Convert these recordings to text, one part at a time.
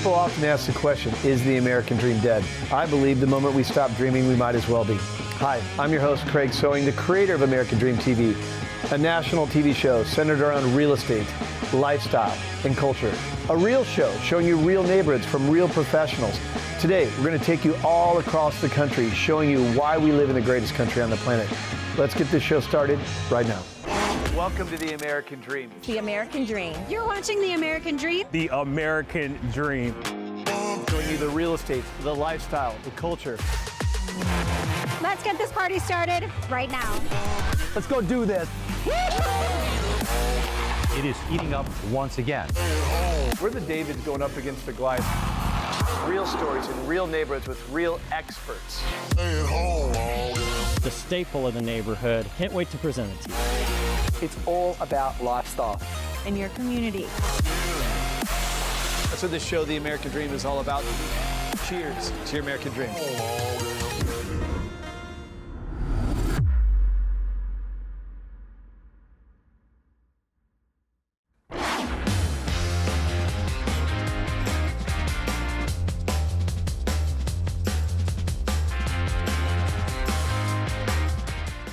People often ask the question, is the American dream dead? I believe the moment we stop dreaming, we might as well be. Hi, I'm your host, Craig Sewing, the creator of American Dream TV, a national TV show centered around real estate, lifestyle, and culture. A real show showing you real neighborhoods from real professionals. Today, we're going to take you all across the country, showing you why we live in the greatest country on the planet. Let's get this show started right now. Welcome to the American Dream. The American Dream. You're watching The American Dream. The American Dream. Showing you the real estate, the lifestyle, the culture. Let's get this party started right now. Let's go do this. It is heating up once again. We're the Davids going up against the Goliath. Real stories in real neighborhoods with real experts. The staple of the neighborhood. Can't wait to present it to you. It's all about lifestyle. In your community. That's what this show, The American Dream, is all about. Cheers to your American Dream.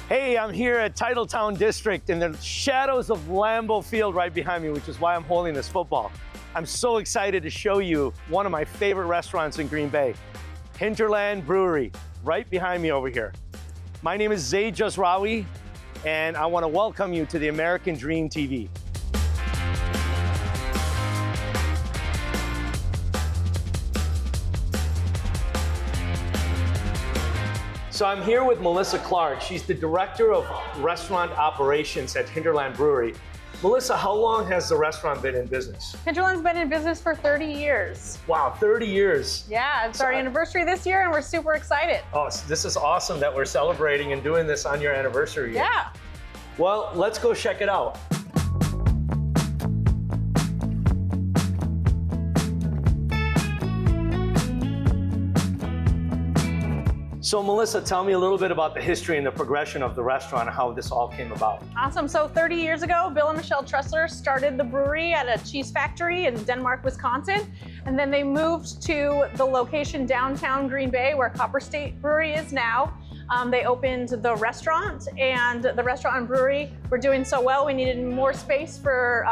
Hey, I'm here at Titletown District in the shadows of Lambeau Field right behind me, which is why I'm holding this football. I'm so excited to show you one of my favorite restaurants in Green Bay, Hinterland Brewery, right behind me over here. My name is Zaid Jazrawi, and I want to welcome you to the American Dream TV. So I'm here with Melissa Clark. She's the Director of Restaurant Operations at Hinterland Brewery. Melissa, how long has the restaurant been in business? Hinterland's been in business for 30 years. Wow, 30 years. Yeah, it's our anniversary this year and we're super excited. Oh, this is awesome that we're celebrating and doing this on your anniversary. Yeah. Well, let's go check it out. So Melissa, tell me a little bit about the history and the progression of the restaurant and how this all came about. Awesome. So 30 years ago, Bill and Michelle Tressler started the brewery at a cheese factory in Denmark, Wisconsin. And then they moved to the location downtown Green Bay where Copper State Brewery is now. They opened the restaurant, and the restaurant and brewery were doing so well, we needed more space for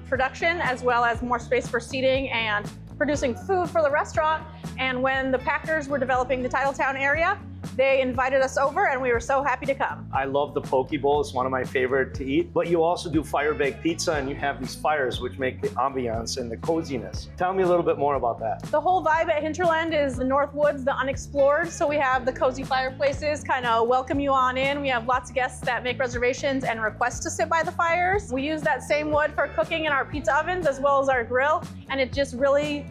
production as well as more space for seating and producing food for the restaurant. And when the Packers were developing the Titletown area, they invited us over and we were so happy to come. I love the poke bowl, it's one of my favorite to eat, but you also do fire baked pizza and you have these fires which make the ambiance and the coziness. Tell me a little bit more about that. The whole vibe at Hinterland is the North Woods, the unexplored. So we have the cozy fireplaces, kind of welcome you on in. We have lots of guests that make reservations and request to sit by the fires. We use that same wood for cooking in our pizza ovens as well as our grill, and it just really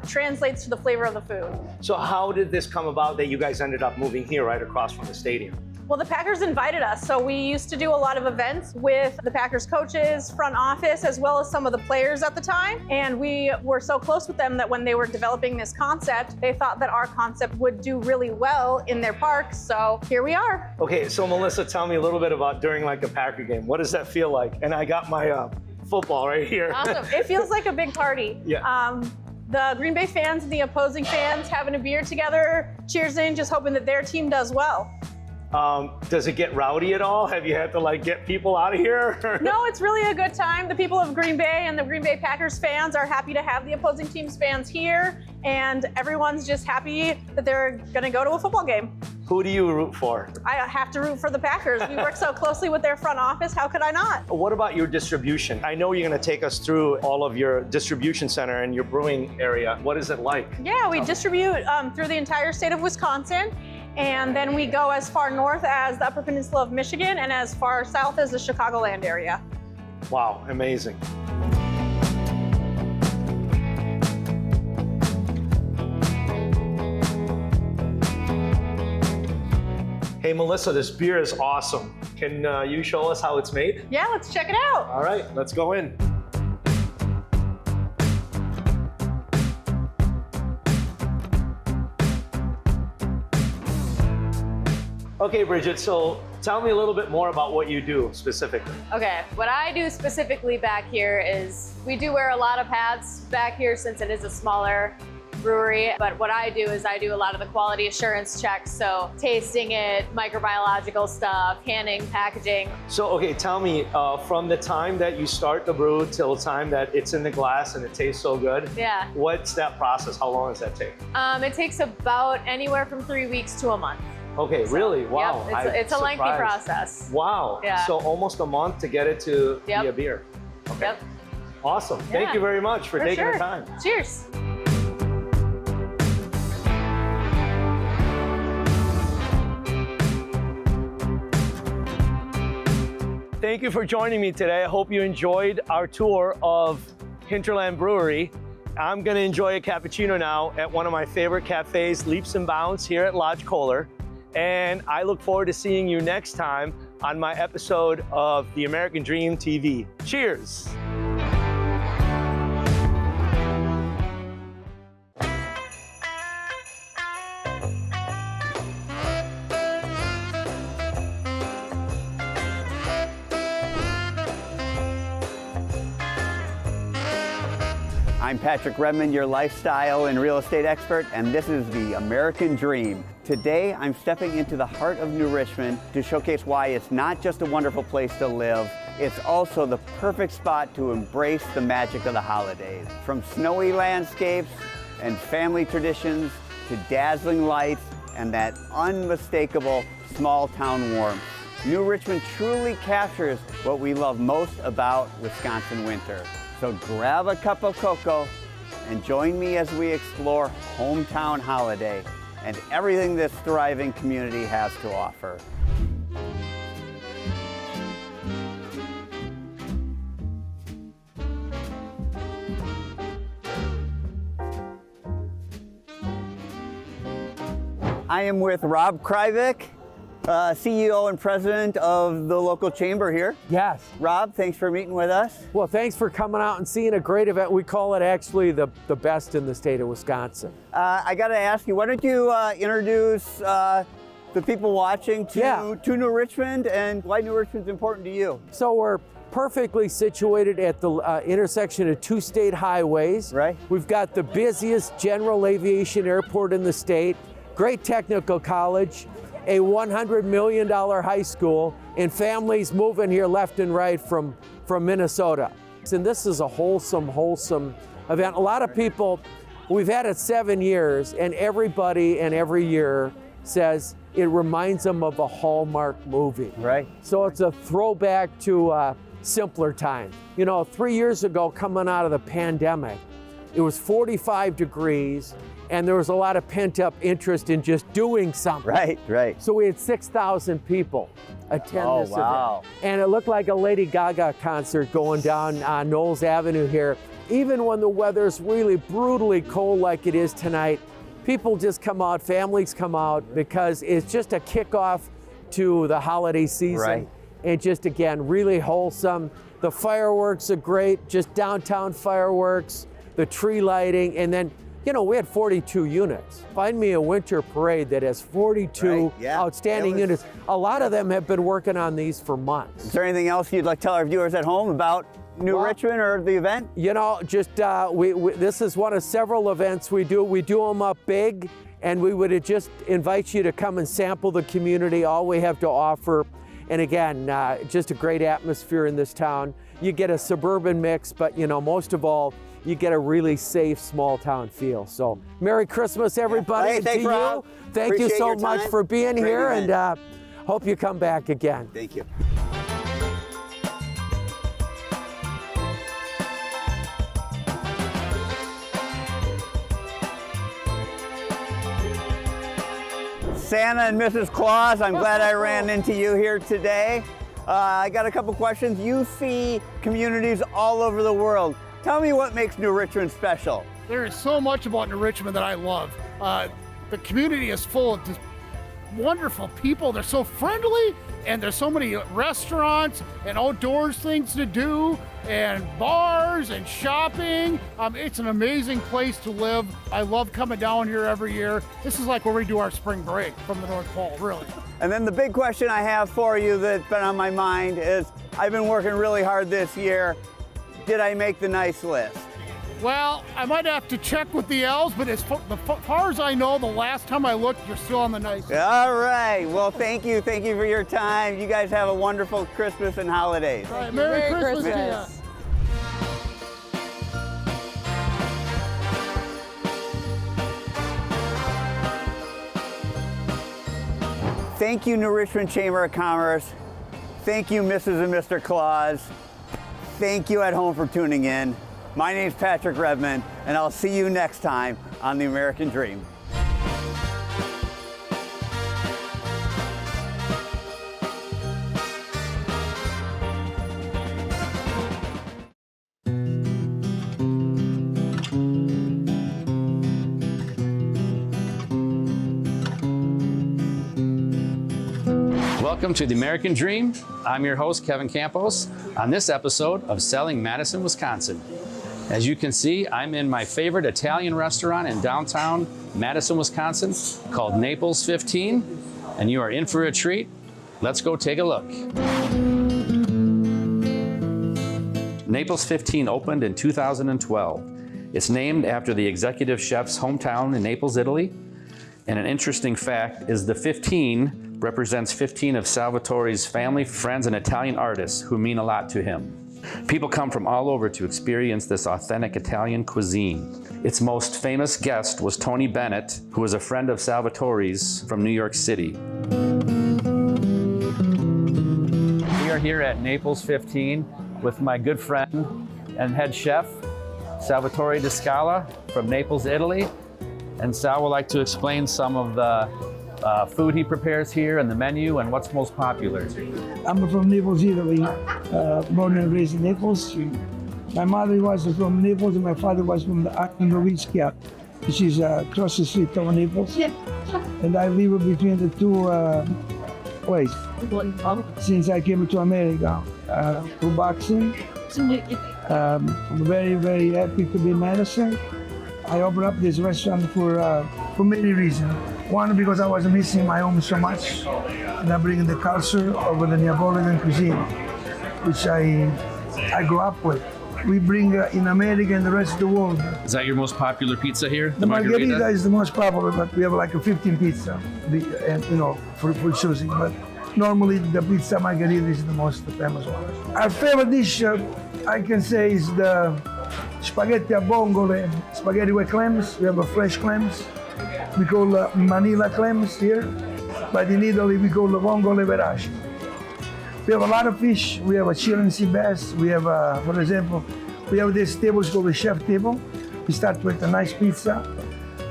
translates to the flavor of the food. So how did this come about that you guys ended up moving here right across from the stadium? Well, the Packers invited us. So we used to do a lot of events with the Packers coaches, front office, as well as some of the players at the time. And we were so close with them that when they were developing this concept, they thought that our concept would do really well in their park. So here we are. Okay, so Melissa, tell me a little bit about during like a Packer game. What does that feel like? And I got my football right here. Awesome. It feels like a big party. Yeah. The Green Bay fans and the opposing fans having a beer together, cheersing, just hoping that their team does well. Does it get rowdy at all? Have you had to like get people out of here? No, it's really a good time. The people of Green Bay and the Green Bay Packers fans are happy to have the opposing team's fans here, and everyone's just happy that they're gonna go to a football game. Who do you root for? I have to root for the Packers. We work so closely with their front office, how could I not? What about your distribution? I know you're gonna take us through all of your distribution center and your brewing area. What is it like? Yeah, we distribute through the entire state of Wisconsin, and then we go as far north as the Upper Peninsula of Michigan and as far south as the Chicagoland area. Wow, amazing. Hey Melissa, this beer is awesome. Can you show us how it's made? Yeah, let's check it out. All right, let's go in. Okay, Bridget, so tell me a little bit more about what you do specifically. Okay, what I do specifically back here is we do wear a lot of hats back here since it is a smaller brewery, but what I do is I do a lot of the quality assurance checks, so tasting it, microbiological stuff, canning, packaging. So, okay, tell me, from the time that you start the brew till the time that it's in the glass and it tastes so good, Yeah. what's that process? How long does that take? It takes about anywhere from 3 weeks to a month. Okay, really? Wow. Yep, it's a lengthy surprised. process. Wow. Yeah. So almost a month to get it to be Yep. a beer. Okay. Yep. Awesome. Thank Yeah. you very much for taking sure. the time. Cheers. Thank you for joining me today. I hope you enjoyed our tour of Hinterland Brewery. I'm gonna enjoy a cappuccino now at one of my favorite cafes, Leaps and Bounds, here at Lodge Kohler. And I look forward to seeing you next time on my episode of The American Dream TV. Cheers. I'm Patrick Rebman, your lifestyle and real estate expert, and this is The American Dream. Today, I'm stepping into the heart of New Richmond to showcase why it's not just a wonderful place to live, it's also the perfect spot to embrace the magic of the holidays. From snowy landscapes and family traditions to dazzling lights and that unmistakable small town warmth. New Richmond truly captures what we love most about Wisconsin winter. So grab a cup of cocoa and join me as we explore Hometown Holiday and everything this thriving community has to offer. I am with Rob Krivik, CEO and president of the local chamber here. Yes. Rob, thanks for meeting with us. Well, thanks for coming out and seeing a great event. We call it actually the best in the state of Wisconsin. I got to ask you, why don't you introduce the people watching to New Richmond and why New Richmond's important to you? So we're perfectly situated at the intersection of two state highways. Right. We've got the busiest general aviation airport in the state, great technical college, a $100 million high school, and families moving here left and right from Minnesota. And this is a wholesome event. A lot of people, we've had it 7 years, and everybody and every year says it reminds them of a Hallmark movie. Right. So it's a throwback to a simpler time. You know, 3 years ago, coming out of the pandemic, it was 45 degrees, and there was a lot of pent-up interest in just doing something. Right. So we had 6,000 people attend this wow. event. And it looked like a Lady Gaga concert going down Knowles Avenue here. Even when the weather's really brutally cold like it is tonight, people just come out, families come out, because it's just a kickoff to the holiday season. Right. And just, again, really wholesome. The fireworks are great, just downtown fireworks, the tree lighting, and then, you know, we had 42 units. Find me a winter parade that has 42 outstanding units. A lot of them have been working on these for months. Is there anything else you'd like to tell our viewers at home about New Richmond or the event? You know, just this is one of several events we do. We do them up big, and we would just invite you to come and sample the community, all we have to offer. And again, just a great atmosphere in this town. You get a suburban mix, but you know, most of all, you get a really safe small town feel. So Merry Christmas, everybody. Hey, thanks, to Rob. you. Thank you so much for being Great here, event. and hope you come back again. Thank you. Santa and Mrs. Claus, I'm glad I ran into you here today. I got a couple questions. You see communities all over the world. Tell me what makes New Richmond special. There is so much about New Richmond that I love. The community is full of just wonderful people. They're so friendly, and there's so many restaurants and outdoors things to do, and bars and shopping. It's an amazing place to live. I love coming down here every year. This is like where we do our spring break from the North Pole, really. And then the big question I have for you that's been on my mind is, I've been working really hard this year. Did I make the nice list? Well, I might have to check with the elves, but as far as I know, the last time I looked, you're still on the nice list. All right. Well, thank you. Thank you for your time. You guys have a wonderful Christmas and holidays. All right, Merry Christmas to you. Thank you, New Richmond Chamber of Commerce. Thank you, Mrs. and Mr. Claus. Thank you at home for tuning in. My name's Patrick Rebman, and I'll see you next time on The American Dream. Welcome to The American Dream. I'm your host, Kevin Campos, on this episode of Selling Madison, Wisconsin. As you can see, I'm in my favorite Italian restaurant in downtown Madison, Wisconsin, called Naples 15, and you are in for a treat. Let's go take a look. Naples 15 opened in 2012. It's named after the executive chef's hometown in Naples, Italy. And an interesting fact is the 15 represents 15 of Salvatore's family, friends, and Italian artists who mean a lot to him. People come from all over to experience this authentic Italian cuisine. Its most famous guest was Tony Bennett, who was a friend of Salvatore's from New York City. We are here at Naples 15 with my good friend and head chef, Salvatore Di Scala from Naples, Italy. And Sal would like to explain some of the food he prepares here and the menu and what's most popular. I'm from Naples, Italy, born and raised in Naples. My mother was from Naples and my father was from the island of Ischia, which is across the street of Naples. And I live between the two places since I came to America for boxing. I'm very, very happy to be in Madison. I opened up this restaurant for many reasons. One, because I was missing my home so much, and I bring the culture of the Neapolitan cuisine, which I grew up with. We bring in America and the rest of the world. Is that your most popular pizza here? The margherita is the most popular, but we have like a 15 pizza, and for choosing. But normally the pizza margherita is the most famous one. Our favorite dish, I can say, is the spaghetti a vongole, spaghetti with clams. We have fresh clams. We call Manila clams here, but in Italy we call the vongole verace. We have a lot of fish. We have a Chilean sea bass. We have, for example, we have this table called the chef table. We start with a nice pizza,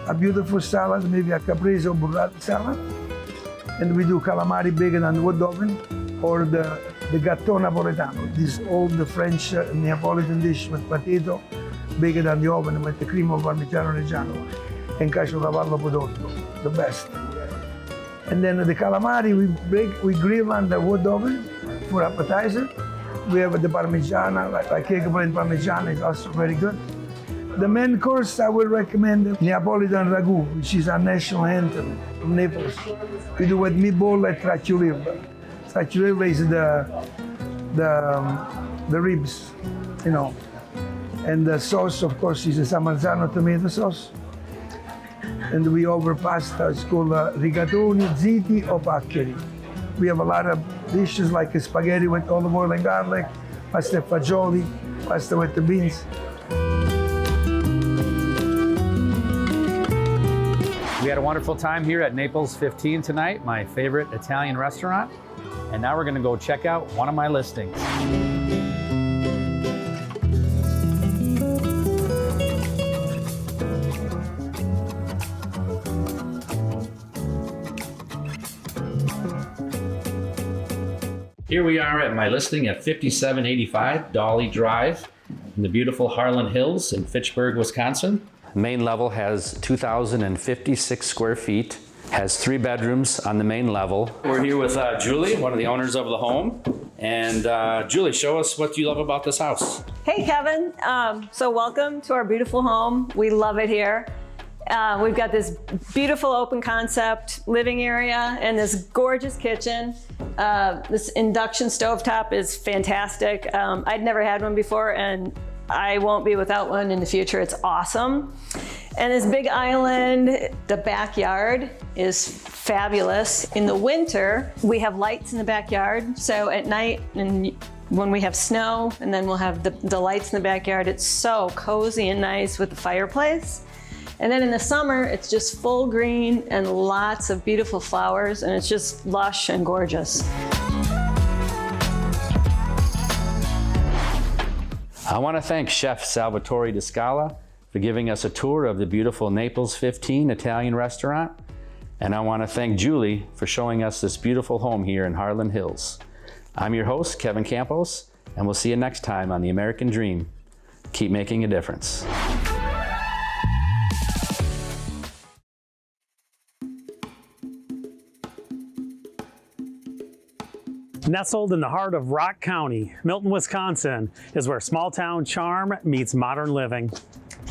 a beautiful salad, maybe a caprese or burrata salad, and we do calamari baked on the wood oven, or the gâteau napoletano. This old French Neapolitan dish with potato baked on the oven with the cream of Parmigiano Reggiano and caciocavallo prodotto, the best. And then the calamari we grill on the wood oven for appetizer. We have the Parmigiana, like cake blend Parmigiana is also very good. The main course I will recommend the Neapolitan ragu, which is our national anthem from Naples. We do with meatball and traccioleva. Traccioleva is the ribs, And the sauce, of course, is a Samarzano tomato sauce. And we over pasta, it's called rigatoni, ziti, or paccheri. We have a lot of dishes like spaghetti with olive oil and garlic, pasta fagioli, pasta with the beans. We had a wonderful time here at Naples 15 tonight, my favorite Italian restaurant. And now we're gonna go check out one of my listings. Here we are at my listing at 5785 Dolly Drive in the beautiful Harlan Hills in Fitchburg, Wisconsin. Main level has 2,056 square feet, has 3 bedrooms on the main level. We're here with Julie, one of the owners of the home. And Julie, show us what you love about this house. Hey, Kevin. So welcome to our beautiful home. We love it here. We've got this beautiful open concept living area and this gorgeous kitchen. This induction stovetop is fantastic. I'd never had one before, and I won't be without one in the future. It's awesome. And this big island, the backyard is fabulous. In the winter, we have lights in the backyard. So at night, and when we have snow, and then we'll have the lights in the backyard, it's so cozy and nice with the fireplace. And then in the summer, it's just full green and lots of beautiful flowers, and it's just lush and gorgeous. I want to thank Chef Salvatore Di Scala for giving us a tour of the beautiful Naples 15 Italian restaurant. And I want to thank Julie for showing us this beautiful home here in Harlan Hills. I'm your host, Kevin Campos, and we'll see you next time on The American Dream. Keep making a difference. Nestled in the heart of Rock County, Milton, Wisconsin, is where small town charm meets modern living.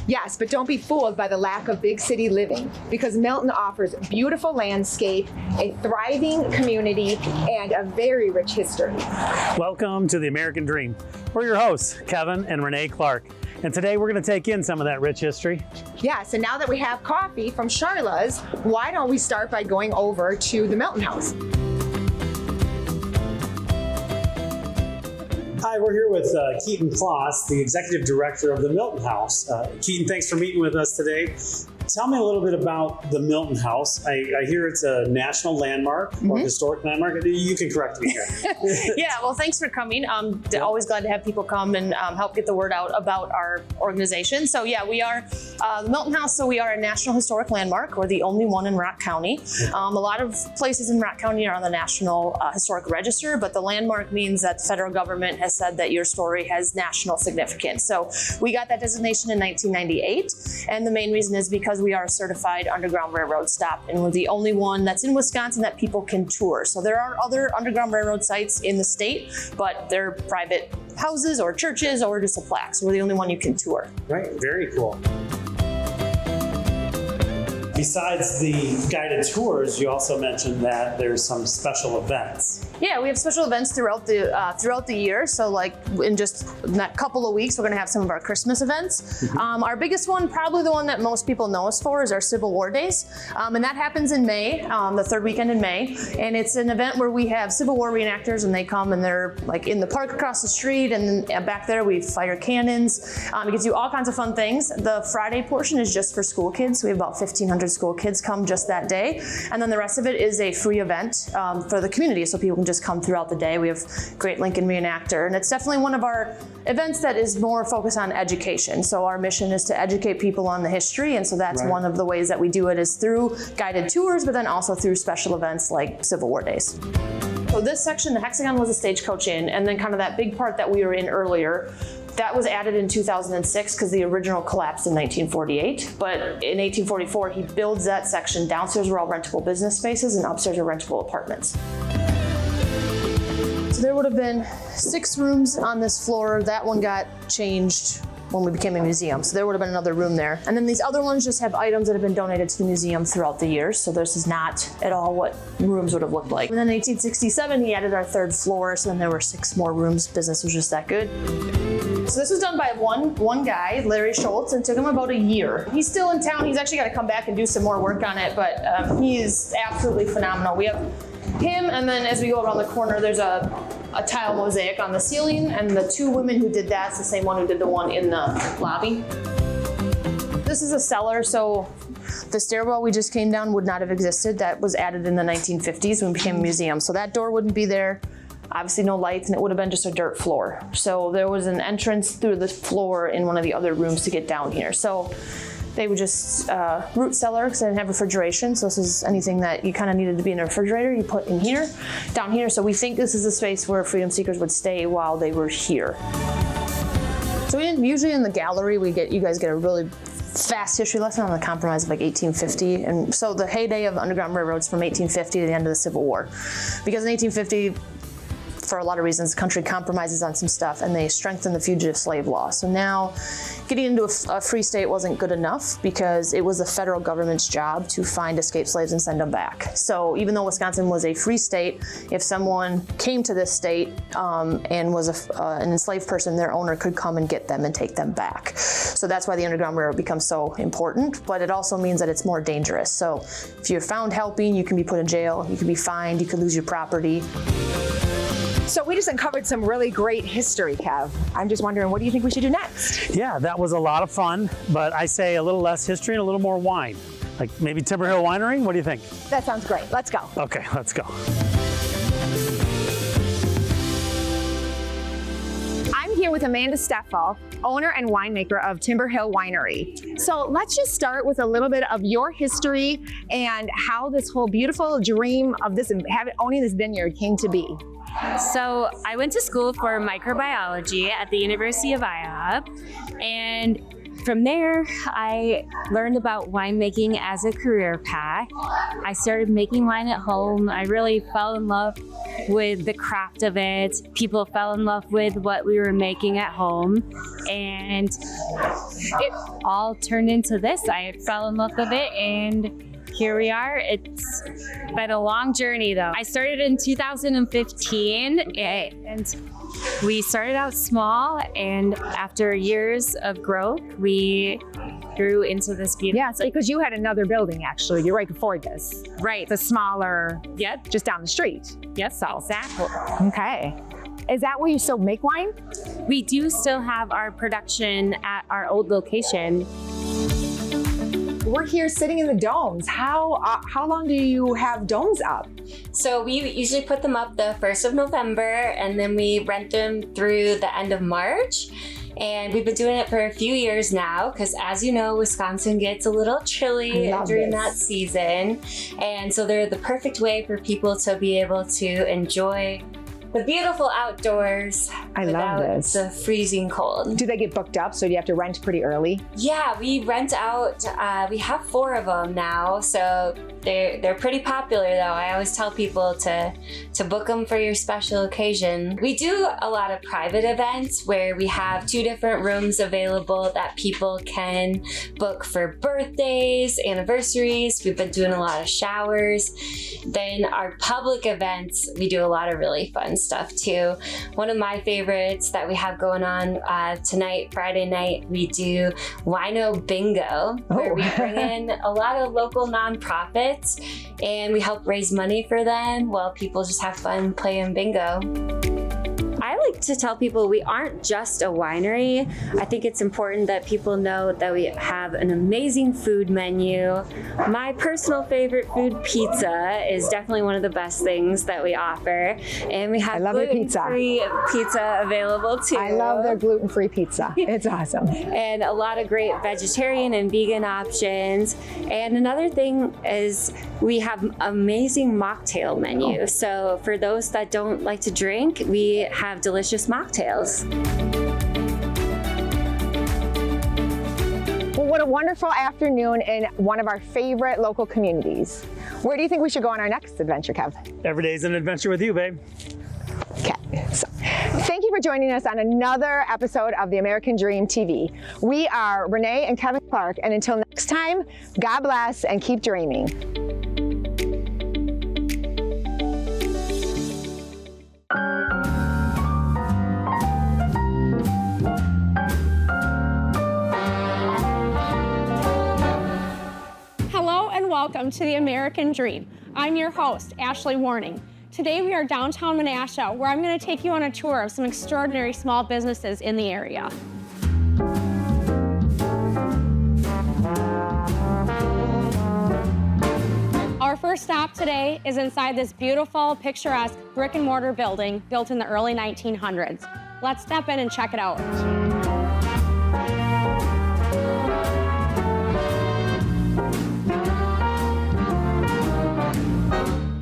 Yes, but don't be fooled by the lack of big city living, because Milton offers beautiful landscape, a thriving community, and a very rich history. Welcome to The American Dream. We're your hosts, Kevin and Renee Clark. And today we're going to take in some of that rich history. Yes, and now that we have coffee from Charla's, why don't we start by going over to the Milton House? Hi, we're here with Keaton Claus, the Executive Director of the Milton House. Keaton, thanks for meeting with us today. Tell me a little bit about the Milton House. I hear it's a national landmark or historic landmark. You can correct me here. Yeah, well, thanks for coming. Always glad to have people come and help get the word out about our organization. So yeah, we are the Milton House. So we are a national historic landmark. We're the only one in Rock County. A lot of places in Rock County are on the National Historic Register, but the landmark means that the federal government has said that your story has national significance. So we got that designation in 1998, and the main reason is because we are a certified Underground Railroad stop, and we're the only one that's in Wisconsin that people can tour. So there are other Underground Railroad sites in the state, but they're private houses or churches or just a plaque. So we're the only one you can tour. Right, very cool. Besides the guided tours, you also mentioned that there's some special events. Yeah, we have special events throughout the year. So like in just that couple of weeks, we're gonna have some of our Christmas events. Our biggest one, probably the one that most people know us for, is our Civil War Days. And that happens in May, the third weekend in May. And it's an event where we have Civil War reenactors, and they come and they're like in the park across the street, and then back there we fire cannons. It gives you all kinds of fun things. The Friday portion is just for school kids. We have about 1,500 school kids come just that day. And then the rest of it is a free event for the community, so people can just come throughout the day. We have Great Lincoln Reenactor, and it's definitely one of our events that is more focused on education. So our mission is to educate people on the history, and so that's one of the ways that we do it, is through guided tours, but then also through special events like Civil War Days. So this section, the Hexagon, was a stagecoach inn, and then kind of that big part that we were in earlier, that was added in 2006 because the original collapsed in 1948. But in 1844, he builds that section. Downstairs were all rentable business spaces, and upstairs are rentable apartments. So there would have been 6 rooms on this floor. That one got changed when we became a museum. So there would have been another room there. And then these other ones just have items that have been donated to the museum throughout the years. So this is not at all what rooms would have looked like. And then in 1867, he added our 3rd floor. So then there were 6 more rooms. Business was just that good. So this was done by one guy, Larry Schultz, and it took him about a year. He's still in town. He's actually got to come back and do some more work on it, but he is absolutely phenomenal. We have him, and then as we go around the corner, there's a tile mosaic on the ceiling, and the 2 women who did that's the same one who did the one in the lobby. This is a cellar, so the stairwell we just came down would not have existed. That was added in the 1950s when we became a museum. So that door wouldn't be there. Obviously no lights, and it would have been just a dirt floor. So there was an entrance through the floor in one of the other rooms to get down here. So they would just root cellar because they didn't have refrigeration. So this is anything that you kind of needed to be in a refrigerator, you put in here, down here. So we think this is a space where freedom seekers would stay while they were here. So usually in the gallery, you guys get a really fast history lesson on the compromise of like 1850. And so the heyday of the Underground Railroads from 1850 to the end of the Civil War. Because in 1850, for a lot of reasons, the country compromises on some stuff and they strengthen the fugitive slave law. So now getting into a free state wasn't good enough because it was the federal government's job to find escaped slaves and send them back. So even though Wisconsin was a free state, if someone came to this state and was an enslaved person, their owner could come and get them and take them back. So that's why the Underground Railroad becomes so important, but it also means that it's more dangerous. So if you're found helping, you can be put in jail, you can be fined, you could lose your property. So we just uncovered some really great history, Kev. I'm just wondering, what do you think we should do next? Yeah, that was a lot of fun, but I say a little less history and a little more wine. Like maybe Timber Hill Winery, what do you think? That sounds great, let's go. Okay, let's go. I'm here with Amanda Steffel, owner and winemaker of Timber Hill Winery. So let's just start with a little bit of your history and how this whole beautiful dream of owning this vineyard came to be. So I went to school for microbiology at the University of Iowa, and from there, I learned about winemaking as a career path. I started making wine at home. I really fell in love with the craft of it. People fell in love with what we were making at home, and it all turned into this. I fell in love with it, and here we are. It's been a long journey though. I started in 2015 and we started out small, and after years of growth, we grew into this beautiful. Yeah, so because you had another building actually, you're right before this. Right. The smaller, yep, just down the street. Yes, So, exactly. Okay. Is that where you still make wine? We do still have our production at our old location. We're here sitting in the domes. How long do you have domes up? So we usually put them up the 1st of November, and then we rent them through the end of March. And we've been doing it for a few years now because, as you know, Wisconsin gets a little chilly during that season. And so they're the perfect way for people to be able to enjoy the beautiful outdoors love this. The freezing cold. Do they get booked up? So do you have to rent pretty early? Yeah, we rent out. We have 4 of them now, so they're pretty popular. Though I always tell people to book them for your special occasion. We do a lot of private events where we have 2 different rooms available that people can book for birthdays, anniversaries. We've been doing a lot of showers. Then our public events, we do a lot of really fun stuff too. One of my favorites that we have going on tonight, Friday night, we do Wino Bingo, where we bring in a lot of local nonprofits and we help raise money for them while people just have fun playing bingo. I like to tell people we aren't just a winery. I think it's important that people know that we have an amazing food menu. My personal favorite food, pizza, is definitely one of the best things that we offer. And we have gluten-free pizza available too. I love their gluten-free pizza. It's awesome. And a lot of great vegetarian and vegan options. And another thing is we have amazing mocktail menu. So for those that don't like to drink, we have delicious mocktails. Well, what a wonderful afternoon in one of our favorite local communities. Where do you think we should go on our next adventure, Kev? Every day's an adventure with you, babe. Okay. So, thank you for joining us on another episode of the American Dream TV. We are Renee and Kevin Clark, and until next time, God bless and keep dreaming. Hello and welcome to the American Dream. I'm your host, Ashley Warning. Today we are downtown Menasha, where I'm going to take you on a tour of some extraordinary small businesses in the area. Our first stop today is inside this beautiful, picturesque brick and mortar building built in the early 1900s. Let's step in and check it out.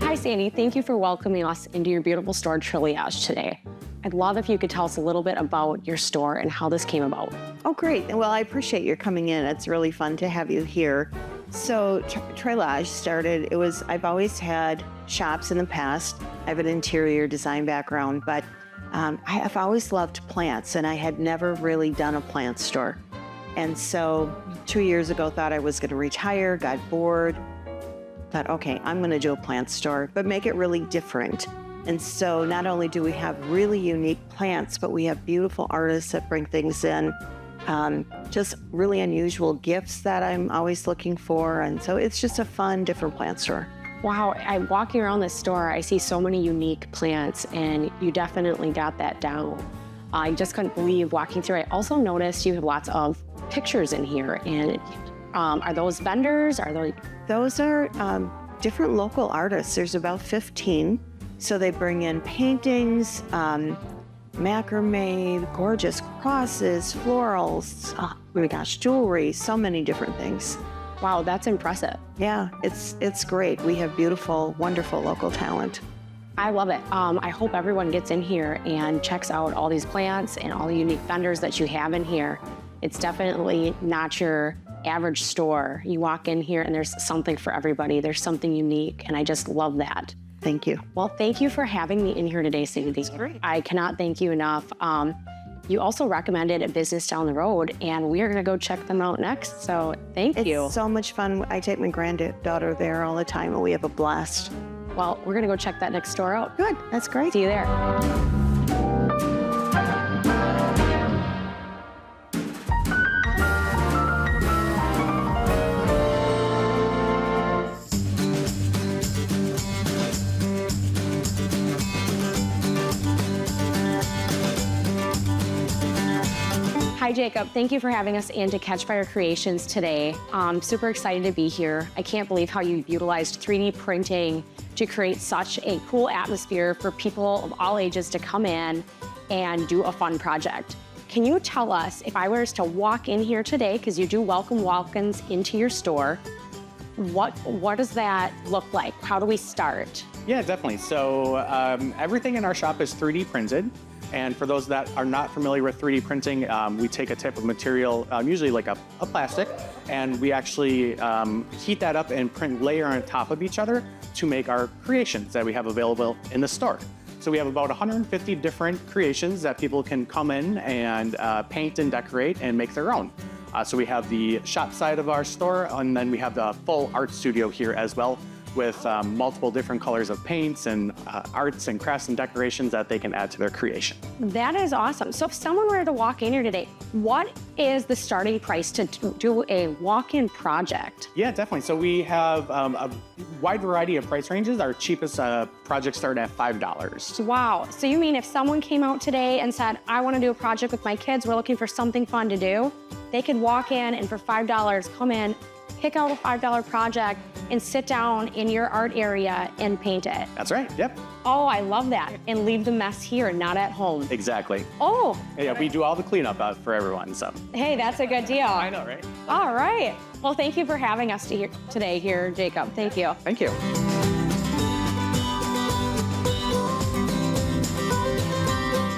Hi, Sandy. Thank you for welcoming us into your beautiful store, Triage, today. I'd love if you could tell us a little bit about your store and how this came about. Oh, great. Well, I appreciate your coming in. It's really fun to have you here. So Trailage started, I've always had shops in the past. I have an interior design background, but I've always loved plants, and I had never really done a plant store. And so 2 years ago, thought I was going to retire, got bored, thought, okay, I'm going to do a plant store, but make it really different. And so not only do we have really unique plants, but we have beautiful artists that bring things in, just really unusual gifts that I'm always looking for. And so it's just a fun, different plant store. Wow, I'm walking around this store, I see so many unique plants, and you definitely got that down. I just couldn't believe walking through. I also noticed you have lots of pictures in here, and are those vendors? Those are different local artists. There's about 15. So they bring in paintings, macrame, gorgeous crosses, florals, oh my gosh, jewelry, so many different things. Wow, that's impressive. Yeah, it's great. We have beautiful, wonderful local talent. I love it. I hope everyone gets in here and checks out all these plants and all the unique vendors that you have in here. It's definitely not your average store. You walk in here and there's something for everybody. There's something unique, and I just love that. Thank you. Well, thank you for having me in here today, Cindy. I cannot thank you enough. You also recommended a business down the road, and we are going to go check them out next. So thank you. It's so much fun. I take my granddaughter there all the time, and we have a blast. Well, we're going to go check that next store out. Good. That's great. See you there. Hi, Jacob. Thank you for having us in to Catch Fire Creations today. I'm super excited to be here. I can't believe how you've utilized 3D printing to create such a cool atmosphere for people of all ages to come in and do a fun project. Can you tell us, if I was to walk in here today, because you do welcome walk-ins into your store, what does that look like? How do we start? Yeah, definitely. So everything in our shop is 3D printed. And for those that are not familiar with 3D printing, we take a type of material, usually like a plastic, and we actually heat that up and print layer on top of each other to make our creations that we have available in the store. So we have about 150 different creations that people can come in and paint and decorate and make their own. So we have the shop side of our store, and then we have the full art studio here as well, with multiple different colors of paints and arts and crafts and decorations that they can add to their creation. That is awesome. So if someone were to walk in here today, what is the starting price to do a walk-in project? Yeah, definitely. So we have a wide variety of price ranges. Our cheapest projects start at $5. Wow. So you mean if someone came out today and said, I want to do a project with my kids, we're looking for something fun to do, they could walk in and for $5 come in, pick out a $5 project, and sit down in your art area and paint it. That's right, yep. Oh, I love that. And leave the mess here and not at home. Exactly. Oh. Yeah, we do all the cleanup for everyone, so. Hey, that's a good deal. I know, right? All right. Well, thank you for having us today here, Jacob. Thank you. Thank you.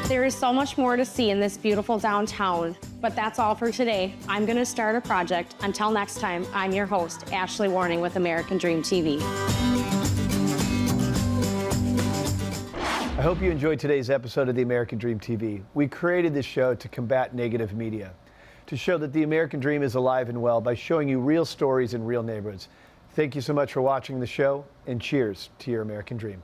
There is so much more to see in this beautiful downtown, but that's all for today. I'm going to start a project. Until next time, I'm your host, Ashley Warning with American Dream TV. I hope you enjoyed today's episode of the American Dream TV. We created this show to combat negative media, to show that the American Dream is alive and well by showing you real stories in real neighborhoods. Thank you so much for watching the show, and cheers to your American Dream.